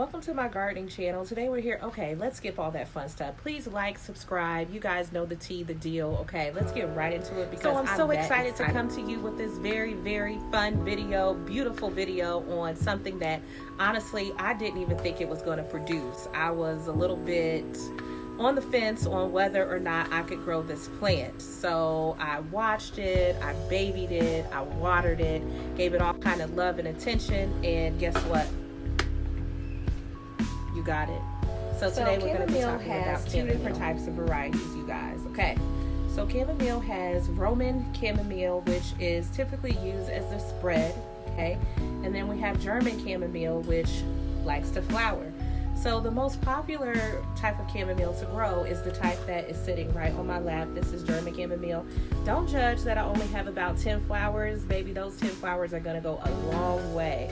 Welcome to my gardening channel. Today we're here. Okay, let's skip all that fun stuff. Please like, subscribe. You guys know the tea, the deal. Okay, let's get right into it because I'm so excited to come to you with this very, very fun video, beautiful video on something that honestly I didn't even think it was going to produce. I was a little bit on the fence on whether or not I could grow this plant. So I watched it, I babied it, I watered it, gave it all kind of love and attention, and guess what? You got it. So today we're going to be talking about two different types of varieties, you guys. Okay, so chamomile has Roman chamomile, which is typically used as a spread. Okay, and then we have German chamomile, which likes to flower. So the most popular type of chamomile to grow is the type that is sitting right on my lap. This is German chamomile. Don't judge that I only have about 10 flowers. Baby, those 10 flowers are going to go a long way.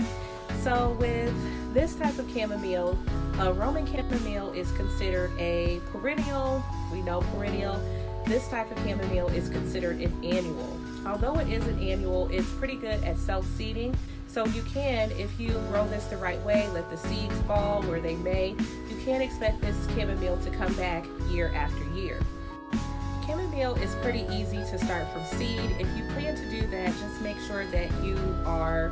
So with this type of chamomile, Roman chamomile is considered a perennial. We know perennial. This type of chamomile is considered an annual. Although it is an annual, it's pretty good at self-seeding. So you can, if you grow this the right way, let the seeds fall where they may, you can expect this chamomile to come back year after year. Chamomile is pretty easy to start from seed. If you plan to do that, just make sure that you are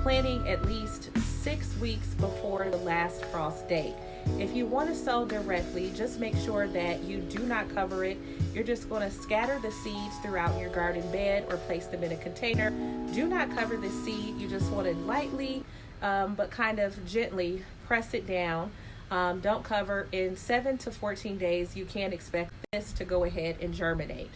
planting at least 6 weeks before the last frost date. If you want to sow directly, just make sure that you do not cover it. You're just going to scatter the seeds throughout your garden bed or place them in a container. Do not cover the seed. You just want to lightly but kind of gently press it down. Don't cover. In 7 to 14 days, you can expect this to go ahead and germinate.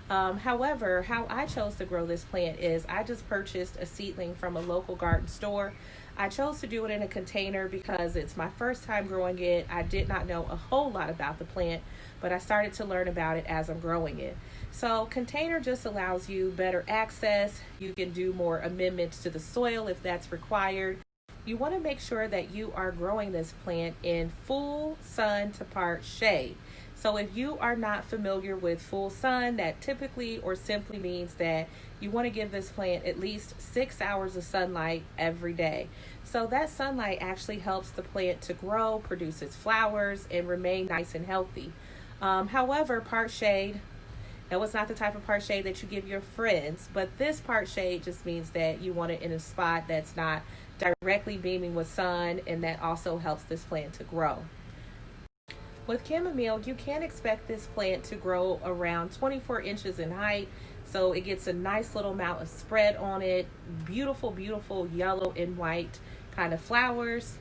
However, how I chose to grow this plant is I just purchased a seedling from a local garden store. I chose to do it in a container because it's my first time growing it. I did not know a whole lot about the plant, but I started to learn about it as I'm growing it. So container just allows you better access. You can do more amendments to the soil if that's required. You want to make sure that you are growing this plant in full sun to part shade. So if you are not familiar with full sun, that typically or simply means that you want to give this plant at least 6 hours of sunlight every day. So that sunlight actually helps the plant to grow, produce its flowers, and remain nice and healthy. However, part shade, that was not the type of part shade that you give your friends, but this part shade just means that you want it in a spot that's not directly beaming with sun, and that also helps this plant to grow. With chamomile, you can expect this plant to grow around 24 inches in height, so it gets a nice little amount of spread on it. Beautiful, beautiful yellow and white kind of flowers.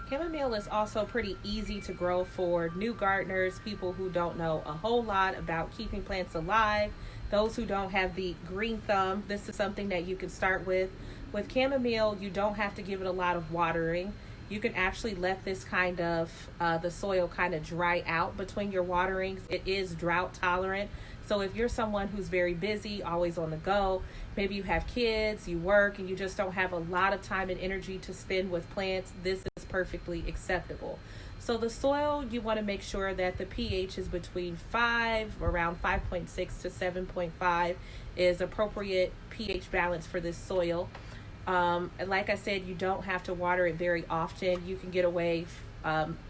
Chamomile is also pretty easy to grow for new gardeners, people who don't know a whole lot about keeping plants alive, those who don't have the green thumb. This is something that you can start with. With chamomile, you don't have to give it a lot of watering. You can actually let this kind of, the soil kind of dry out between your waterings. It is drought tolerant. So if you're someone who's very busy, always on the go, maybe you have kids, you work, and you just don't have a lot of time and energy to spend with plants, this is perfectly acceptable. So the soil, you want to make sure that the pH is between 5, around 5.6 to 7.5 is appropriate pH balance for this soil. And like I said, you don't have to water it very often. You can get away,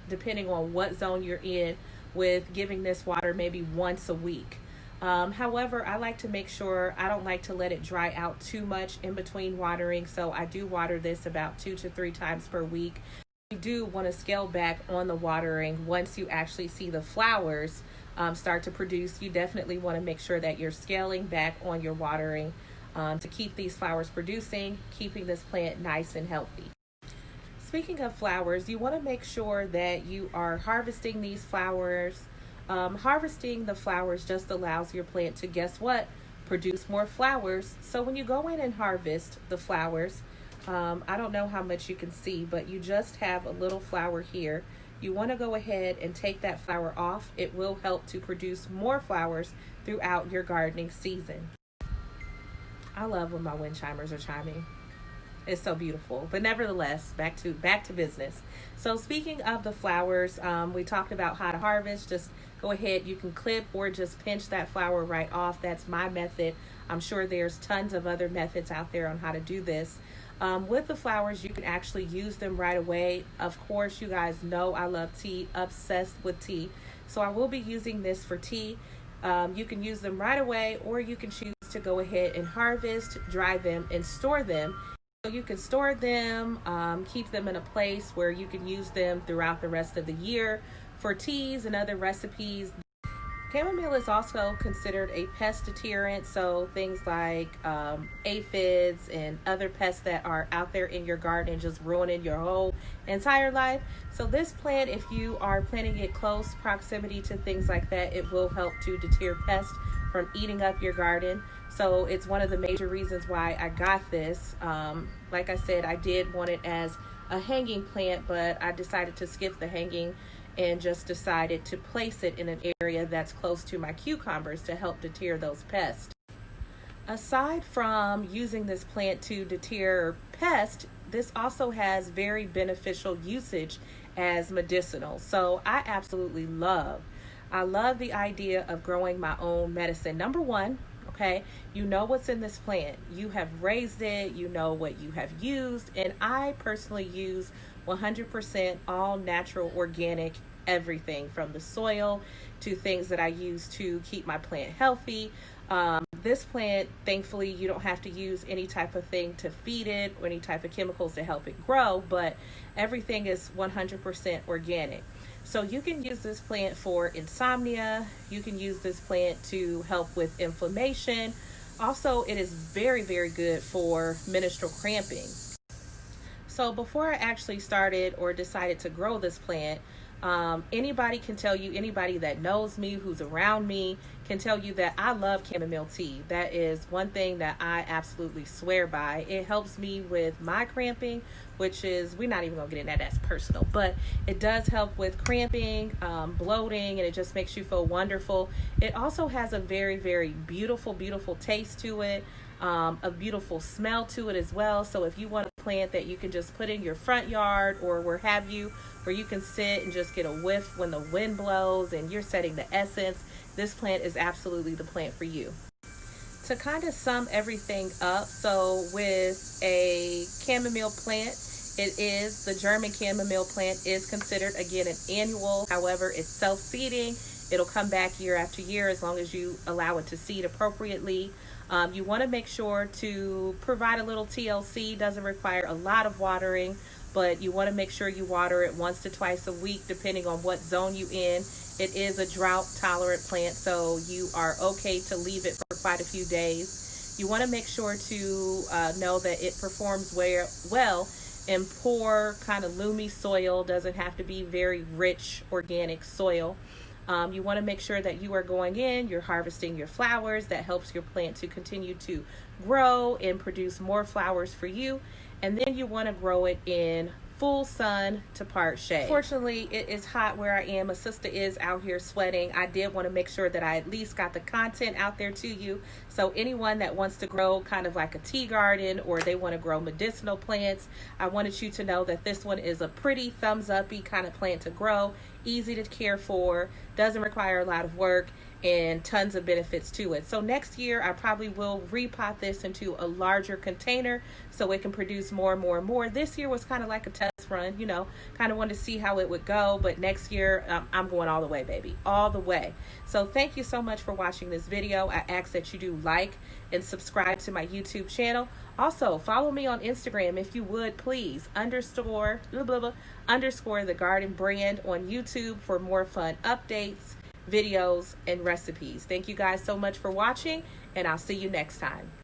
depending on what zone you're in, with giving this water maybe once a week. However, I like to make sure I don't like to let it dry out too much in between watering, so I do water this about 2 to 3 times per week. You do want to scale back on the watering once you actually see the flowers start to produce. You definitely want to make sure that you're scaling back on your watering to keep these flowers producing, keeping this plant nice and healthy. Speaking of flowers, you want to make sure that you are harvesting these flowers. Harvesting the flowers just allows your plant to, guess what, produce more flowers. So when you go in and harvest the flowers, I don't know how much you can see, but you just have a little flower here. You want to go ahead and take that flower off. It will help to produce more flowers throughout your gardening season. I love when my wind chimers are chiming. It's so beautiful. But nevertheless, back to business. So speaking of the flowers, we talked about how to harvest. Just go ahead, you can clip or just pinch that flower right off. That's my method. I'm sure there's tons of other methods out there on how to do this. With the flowers, you can actually use them right away. Of course, you guys know I love tea, obsessed with tea. So I will be using this for tea. You can use them right away, or you can choose to go ahead and harvest, dry them, and store them. So you can store them, keep them in a place where you can use them throughout the rest of the year for teas and other recipes. Chamomile is also considered a pest deterrent, so things like aphids and other pests that are out there in your garden just ruining your whole entire life. So this plant, if you are planting it close proximity to things like that, it will help to deter pests from eating up your garden. So it's one of the major reasons why I got this. Like I said, I did want it as a hanging plant, but I decided to skip the hanging and just decided to place it in an area that's close to my cucumbers to help deter those pests. Aside from using this plant to deter pests, this also has very beneficial usage as medicinal. So I absolutely love the idea of growing my own medicine. Number one, okay, you know what's in this plant. You have raised it, you know what you have used, and I personally use 100% all natural, organic, everything from the soil to things that I use to keep my plant healthy. This plant, thankfully, you don't have to use any type of thing to feed it or any type of chemicals to help it grow, but everything is 100% organic. So you can use this plant for insomnia. You can use this plant to help with inflammation. Also, it is very, very good for menstrual cramping. So before I actually started or decided to grow this plant, anybody can tell you, anybody that knows me, who's around me, can tell you that I love chamomile tea. That is one thing that I absolutely swear by. It helps me with my cramping, which is, we're not even gonna get into that, that's personal, but it does help with cramping, bloating, and it just makes you feel wonderful. It also has a very, very beautiful, beautiful taste to it. A beautiful smell to it as well. So if you want a plant that you can just put in your front yard or where have you, where you can sit and just get a whiff when the wind blows and you're setting the essence, this plant is absolutely the plant for you. To kind of sum everything up, so with a chamomile plant, the German chamomile plant is considered, again, an annual. However, it's self-seeding. It'll come back year after year as long as you allow it to seed appropriately. You want to make sure to provide a little TLC. Doesn't require a lot of watering, but you want to make sure you water it once to twice a week depending on what zone you in. It is a drought tolerant plant, so you are okay to leave it for quite a few days. You want to make sure to know that it performs well in poor, kind of loomy soil. Doesn't have to be very rich organic soil. You want to make sure that you are going in, you're harvesting your flowers. That helps your plant to continue to grow and produce more flowers for you. And then you want to grow it in full sun to part shade. Fortunately, it is hot where I am. My sister is out here sweating. I did want to make sure that I at least got the content out there to you. So anyone that wants to grow kind of like a tea garden, or they want to grow medicinal plants, I wanted you to know that this one is a pretty thumbs up-y kind of plant to grow, easy to care for, doesn't require a lot of work, and tons of benefits to it. So next year I probably will repot this into a larger container so it can produce more and more and more. This year was kind of like a test run, you know, kind of wanted to see how it would go, but next year I'm going all the way, baby, all the way. So thank you so much for watching this video. I ask that you do like and subscribe to my YouTube channel. Also follow me on Instagram if you would, please, underscore the garden brand on YouTube for more fun updates, videos, and recipes. Thank you guys so much for watching, and I'll see you next time.